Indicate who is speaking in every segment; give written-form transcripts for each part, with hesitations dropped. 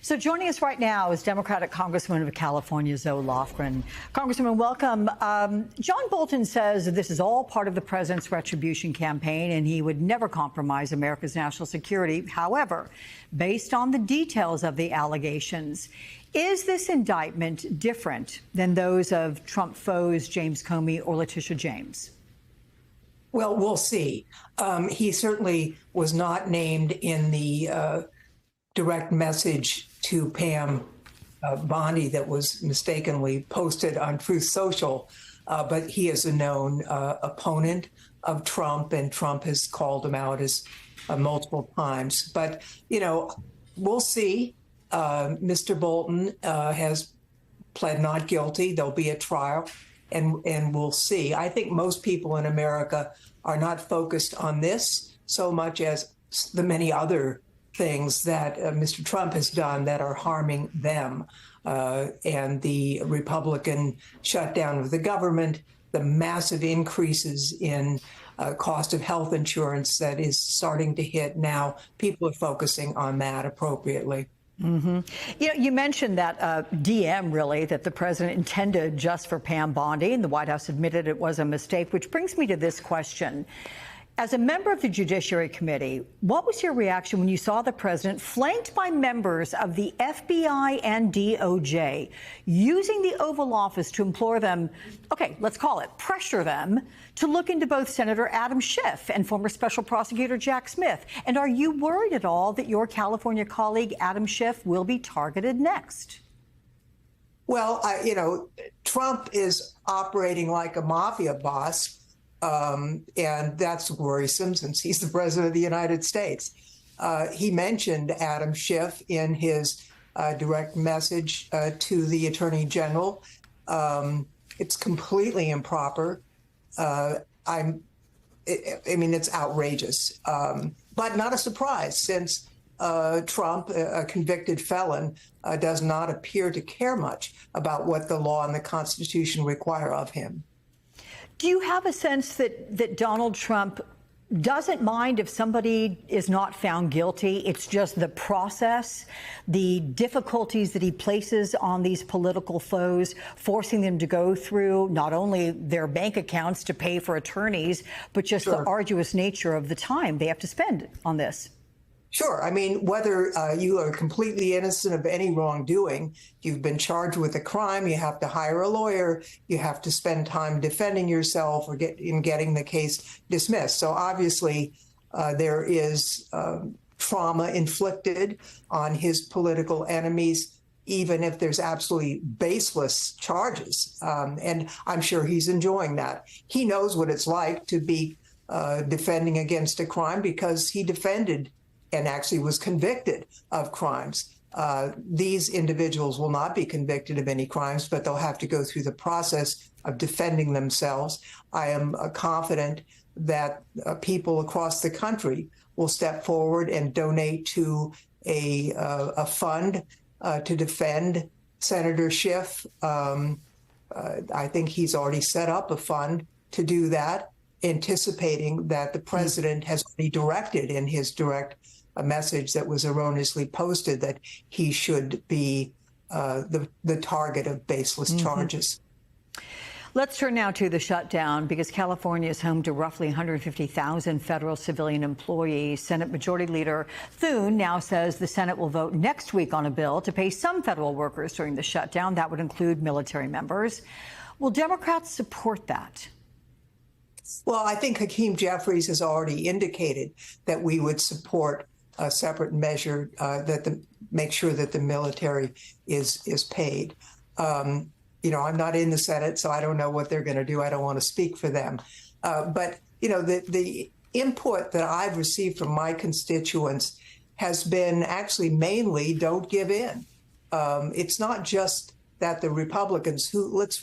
Speaker 1: So joining us right now is Democratic Congresswoman of California, Zoe Lofgren. Congresswoman, welcome. John Bolton says that this is all part of the president's retribution campaign and he would never compromise America's national security. However, based on the details of the allegations, is this indictment different than those of Trump foes James Comey or Letitia James?
Speaker 2: Well, we'll see. He certainly was not named in the direct message to Pam Bondi that was mistakenly posted on Truth Social, but he is a known opponent of Trump, and Trump has called him out as multiple times. But, you know, we'll see. Mr. Bolton has pled not guilty. There'll be a trial, and we'll see. I think most people in America are not focused on this so much as the many other things that Mr. Trump has done that are harming them, and the Republican shutdown of the government, the massive increases in cost of health insurance that is starting to hit now. People are focusing on that appropriately.
Speaker 1: Mm-hmm. You know, you mentioned that DM, really, that the president intended just for Pam Bondi, and the White House admitted it was a mistake, which brings me to this question. As a member of the Judiciary Committee, what was your reaction when you saw the president, flanked by members of the FBI and DOJ, using the Oval Office to implore them, okay, let's call it, pressure them to look into both Senator Adam Schiff and former Special Prosecutor Jack Smith? And are you worried at all that your California colleague, Adam Schiff, will be targeted next?
Speaker 2: Well, you know, Trump is operating like a mafia boss. And that's worrisome since he's the president of the United States. He mentioned Adam Schiff in his direct message to the Attorney General. It's completely improper. I mean, it's outrageous, but not a surprise since Trump, a convicted felon, does not appear to care much about what the law and the Constitution require of him.
Speaker 1: Do you have a sense that Donald Trump doesn't mind if somebody is not found guilty? It's just the process, the difficulties that he places on these political foes, forcing them to go through not only their bank accounts to pay for attorneys, but just the arduous nature of the time they have to spend on this?
Speaker 2: Sure. I mean, whether you are completely innocent of any wrongdoing, you've been charged with a crime, you have to hire a lawyer, you have to spend time defending yourself or getting the case dismissed. So obviously, there is trauma inflicted on his political enemies, even if there's absolutely baseless charges. And I'm sure he's enjoying that. He knows what it's like to be defending against a crime because he defended and actually was convicted of crimes. These individuals will not be convicted of any crimes, but they'll have to go through the process of defending themselves. I am confident that people across the country will step forward and donate to a fund to defend Senator Schiff. I think he's already set up a fund to do that, anticipating that the president has already directed in his direct a message that was erroneously posted that he should be the target of baseless charges.
Speaker 1: Let's turn now to the shutdown, because California is home to roughly 150,000 federal civilian employees. Senate Majority Leader Thune now says the Senate will vote next week on a bill to pay some federal workers during the shutdown. That would include military members. Will Democrats support that?
Speaker 2: Well, I think Hakeem Jeffries has already indicated that we would support a separate measure make sure that the military is paid. You know, I'm not in the Senate, so I don't know what they're going to do. I don't want to speak for them. But, you know, the input that I've received from my constituents has been actually mainly don't give in. It's not just that the Republicans, who, let's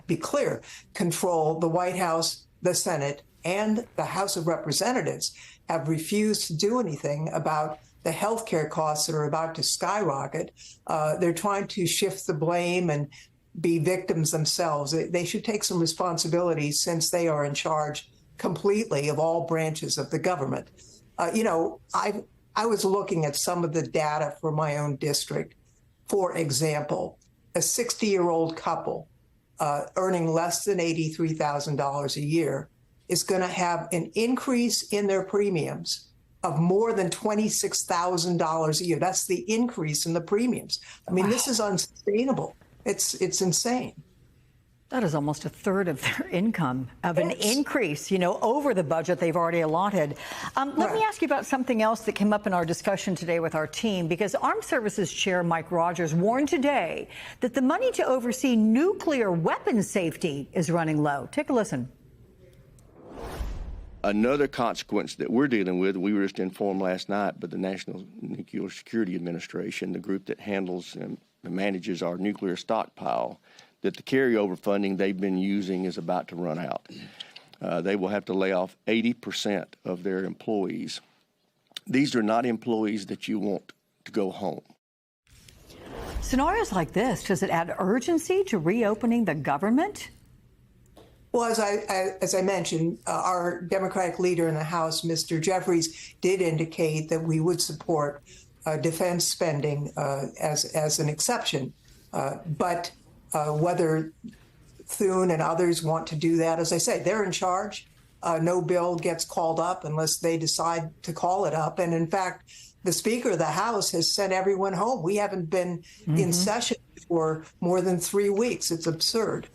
Speaker 2: be clear, control the White House, the Senate, and the House of Representatives, have refused to do anything about the health care costs that are about to skyrocket. They're trying to shift the blame and be victims themselves. They should take some responsibility since they are in charge completely of all branches of the government. You know, I was looking at some of the data for my own district. For example, a 60-year-old couple earning less than $83,000 a year is going to have an increase in their premiums of more than $26,000 a year. That's the increase in the premiums. I mean, this is unsustainable. It's insane.
Speaker 1: That is almost a third of their income of an increase, over the budget they've already allotted. Let me ask you about something else that came up in our discussion today with our team, because Armed Services Chair Mike Rogers warned today that the money to oversee nuclear weapons safety is running low. Take a listen.
Speaker 3: Another consequence that we're dealing with, we were just informed last night by the National Nuclear Security Administration, the group that handles and manages our nuclear stockpile, that the carryover funding they've been using is about to run out. They will have to lay off 80% of their employees. These are not employees that you want to go home.
Speaker 1: Scenarios like this, does it add urgency to reopening the government?
Speaker 2: Well, as I mentioned, our Democratic leader in the House, Mr. Jeffries, did indicate that we would support defense spending as an exception. But whether Thune and others want to do that, as I say, they're in charge. No bill gets called up unless they decide to call it up. And in fact, the Speaker of the House has sent everyone home. We haven't been in session for more than 3 weeks. It's absurd.